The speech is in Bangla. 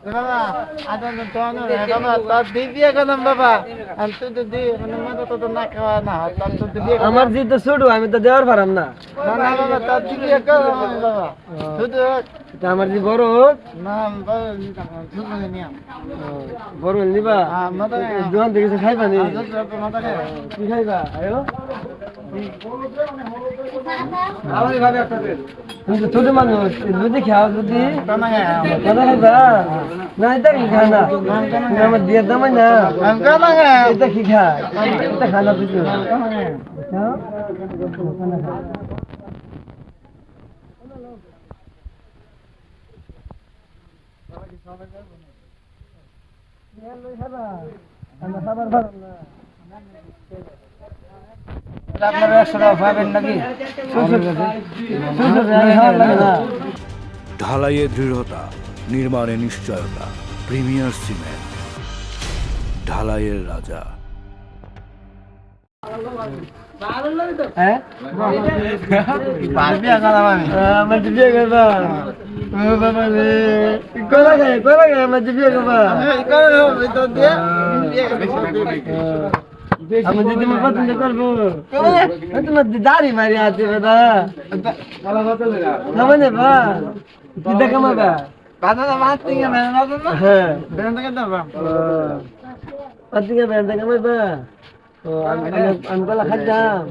বাবা আদন তো আনো রে বাবা তোর দিবিয়ে গেলাম বাবা আর তুই তো দি মানে মত তো না খাওয়া না তোর তো দিবিয়ে আমার জি তো ছোট আমি তো দেওয়ার পারাম না। না না বাবা তোর দিবিয়ে গেলাম বাবা শুধু তা আমার জি বড় না বাবা শুধু নিয়া বড় নিবা মাথা দোকান থেকে কিছু খাইবা নি? মাথা কি খাইবা আয়ো তুমি তো ছোট মানুষ যদি খাও যদি কানা কথা খাইবা না এটা কি খানা আমার দিয়ে দামাই না কানা এটা কি খায় এটা খানা দিতে আপনারা 100 টাকা পাবেন নাকি ঢালাইয়ে দৃঢ়তা, নির্মাণে নিশ্চয়তা। প্রিমিয়ার সিমেন্ট, ঢালাইয়ের রাজা। হ্যাঁ পারবি গেলাম আমি আমার বিয়ে করবা ও বাবা রে কোলা গে আমার বিয়ে করবা আমি যদি মা পছন্দ করবো তোমার দাড়ি মারি আছে দাদা না মানে বা কি দেখা মাবা হ্যাঁ বেড়া দেখা মাবা আমি গলা খাদ্যাম